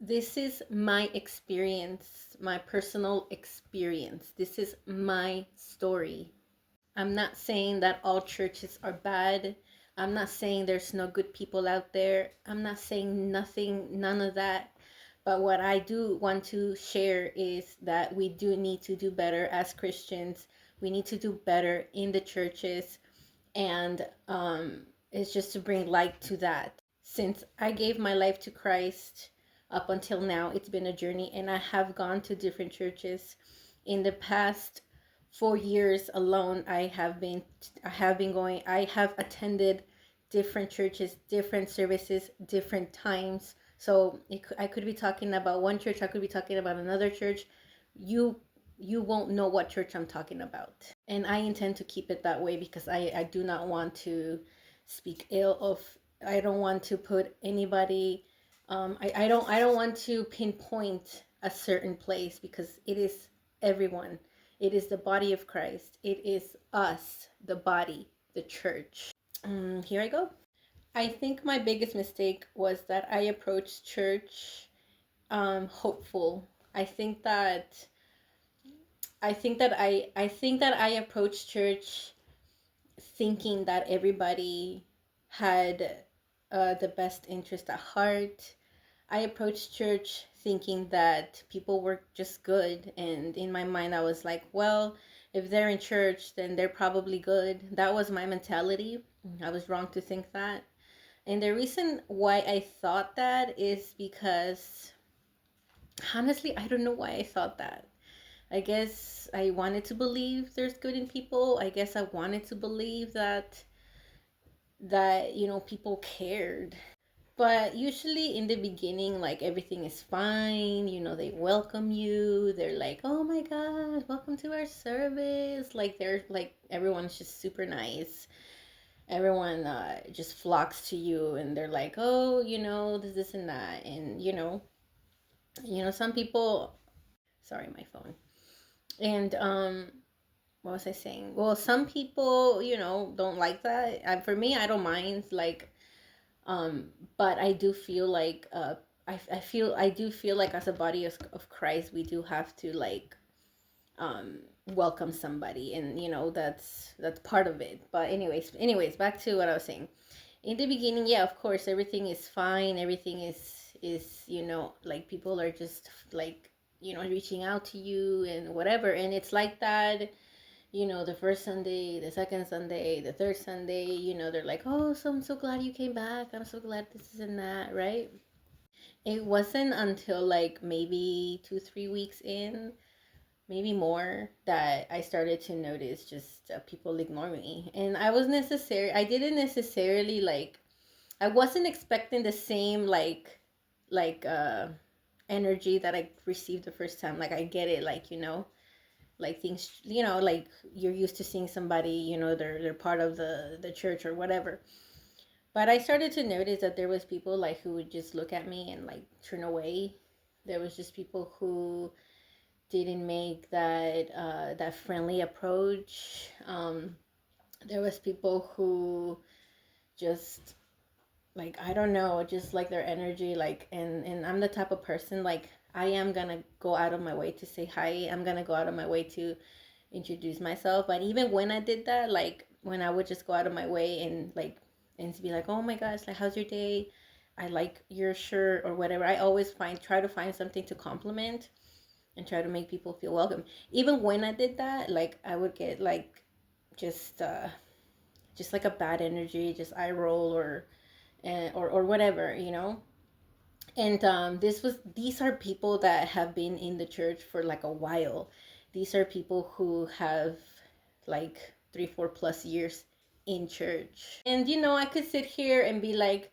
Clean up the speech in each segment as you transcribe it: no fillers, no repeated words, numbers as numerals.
This is my experience, my personal experience. This is my story. I'm not saying that all churches are bad. I'm not saying there's no good people out there. I'm not saying nothing, none of that. But what I do want to share is that we do need to do better as Christians. We need to do better in the churches. And it's just to bring light to that. Since I gave my life to Christ up until now, it's been a journey, and I have gone to different churches. In the past 4 years alone, I have attended different churches, different services, different times. So I could be talking about one church, I could be talking about another church. You you won't know what church I'm talking about. And I intend to keep it that way because I do not want to speak ill of, I don't want to put anybody, I don't want to pinpoint a certain place because it is everyone. It is the body of Christ. It is us, the body, the church. Here I go. I think my biggest mistake was that I approached church hopeful. I think that I approached church thinking that everybody had the best interest at heart. I approached church thinking that people were just good, and in my mind I was like, well, if they're in church, then they're probably good. That was my mentality. I was wrong to think that. And the reason why I thought that is because honestly, I don't know why I thought that. I guess I wanted to believe there's good in people. I guess I wanted to believe that people cared. But usually in the beginning, like everything is fine, they welcome you. They're like, "Oh my God, welcome to our service." Like they're like everyone's just super nice. Everyone just flocks to you and they're like, "Oh, this and that." And some people, sorry, my phone. And what was I saying? Well, some people, don't like that. For me, I don't mind. Like, um, but I do feel like, I do feel like as a body of Christ, we do have to like, welcome somebody, and that's part of it. But anyways, back to what I was saying. In the beginning, yeah, of course, everything is fine. Everything is like people are just like reaching out to you and whatever, and it's like that the first Sunday, the second Sunday, the third Sunday, they're like, "Oh, so I'm so glad you came back. I'm so glad this is and that," right? It wasn't until like maybe 2, 3 weeks in, maybe more, that I started to notice just people ignore me. And I didn't necessarily like, I wasn't expecting the same like energy that I received the first time. Like I get it, like like things, like you're used to seeing somebody, they're part of the church or whatever. But I started to notice that there was people like who would just look at me and like turn away. There was just people who didn't make that friendly approach. There was people who just, like, I don't know, just like their energy, like, and I'm the type of person, like, I am gonna go out of my way to say hi. I'm gonna go out of my way to introduce myself. But even when I did that, like when I would just go out of my way and to be like, "Oh my gosh, like how's your day? I like your shirt," or whatever. I always try to find something to compliment and try to make people feel welcome. Even when I did that, like I would get like just just like a bad energy, just eye roll or whatever, And these are people that have been in the church for like a while. These are people who have like 3, 4 plus years in church. And I could sit here and be like,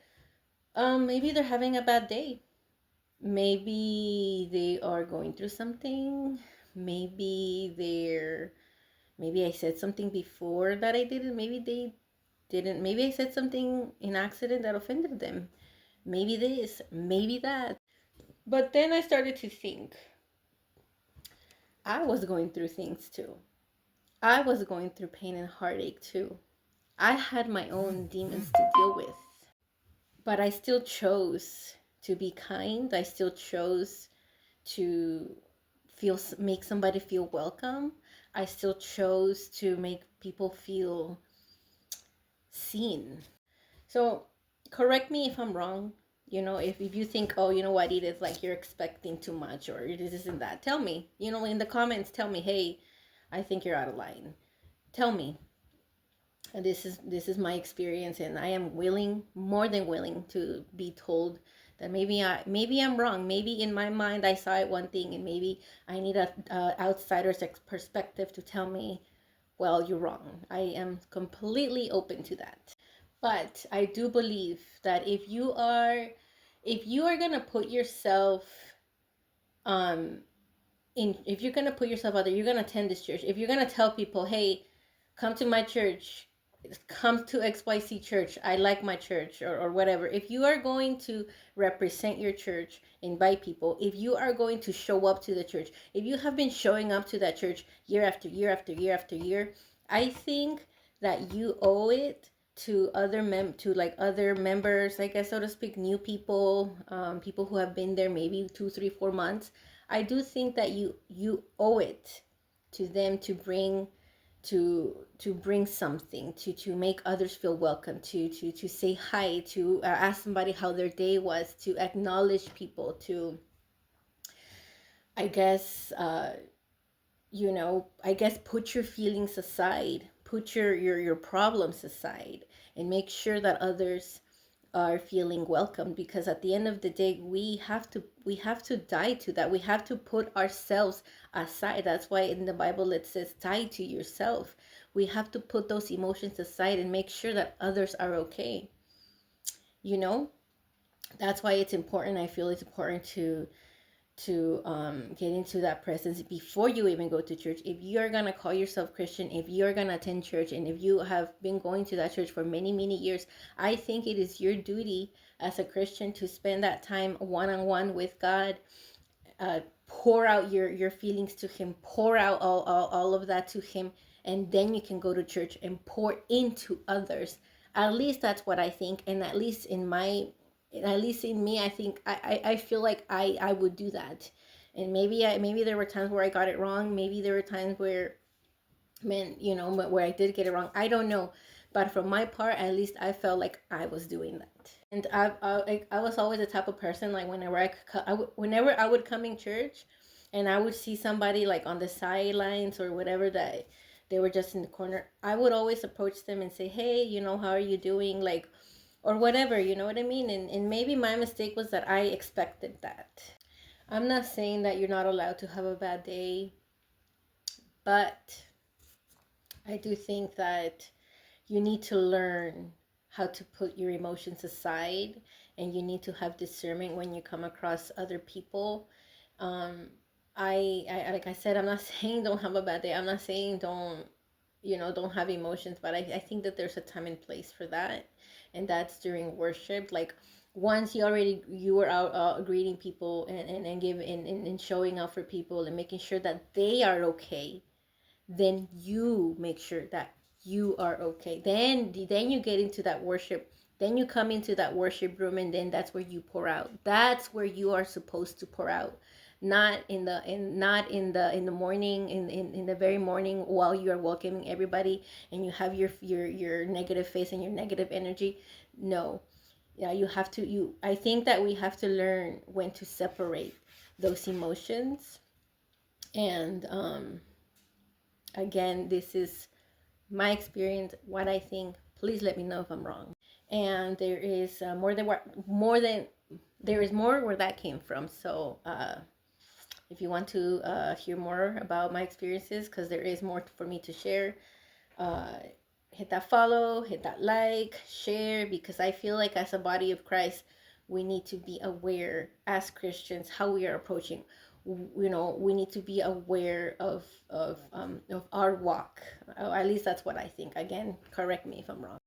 maybe they're having a bad day. Maybe they are going through something. Maybe I said something before that I didn't. Maybe they didn't. Maybe I said something in accident that offended them. Maybe this, maybe that. But then I started to think I was going through things too. I was going through pain and heartache too. I had my own demons to deal with. But I still chose to be kind. I still chose to make somebody feel welcome. I still chose to make people feel seen. So correct me if I'm wrong. If you think, oh, you know what, Edith, like you're expecting too much or this isn't that, tell me. In the comments, tell me, hey, I think you're out of line. Tell me. And this is my experience, and I am willing, more than willing, to be told that maybe I'm wrong. Maybe in my mind I saw it one thing, and maybe I need a outsider's perspective to tell me, well, you're wrong. I am completely open to that. But I do believe that if you are gonna put yourself if you're gonna put yourself out there, you're gonna attend this church. If you're gonna tell people, hey, come to my church, come to XYZ church, I like my church, or whatever. If you are going to represent your church, invite people, if you are going to show up to the church, if you have been showing up to that church year after year after year after year, I think that you owe it to other members, I guess, so to speak, new people, people who have been there maybe 2, 3, 4 months. I do think that you owe it to them to bring something, to make others feel welcome, to say hi, to ask somebody how their day was, to acknowledge people, to, I guess, put your feelings aside, put your problems aside, and make sure that others are feeling welcome. Because at the end of the day, we have to die to that. We have to put ourselves aside. That's why in the Bible it says, die to yourself. We have to put those emotions aside and make sure that others are okay. That's why it's important. I feel it's important to get into that presence before you even go to church. If you're gonna call yourself Christian, if you're gonna attend church, and if you have been going to that church for many, many years, I think it is your duty as a Christian to spend that time one-on-one with God. Pour out your feelings to Him, pour out all of that to Him, and then you can go to church and pour into others. At least that's what I think, and at least in me, I think I feel like I would do that. And maybe there were times where I got it wrong. Maybe there were times where, man, where I did get it wrong. I don't know, but from my part, at least I felt like I was doing that. And I was always the type of person, like whenever I would come in church, and I would see somebody like on the sidelines or whatever, that they were just in the corner, I would always approach them and say, hey, how are you doing, like, or whatever, you know what I mean? And maybe my mistake was that I expected that. I'm not saying that you're not allowed to have a bad day, but I do think that you need to learn how to put your emotions aside, and you need to have discernment when you come across other people. I like I said, I'm not saying don't have a bad day. I'm not saying don't have emotions, but I think that there's a time and place for that, and that's during worship. Like, once you were out greeting people, and giving and showing up for people and making sure that they are okay, then you make sure that you are okay. Then you get into that worship. Then you come into that worship room, and then that's where you pour out. That's where you are supposed to pour out. Not in the morning, in the very morning, while you are welcoming everybody and you have your negative face and your negative energy. No. Yeah, I think that we have to learn when to separate those emotions. And again, this is my experience, what I think. Please let me know if I'm wrong. And there is there is more where that came from. So if you want to hear more about my experiences, because there is more for me to share, hit that follow, hit that like, share, because I feel like as a body of Christ, we need to be aware as Christians how we are approaching. We need to be aware of our walk. At least that's what I think. Again, correct me if I'm wrong.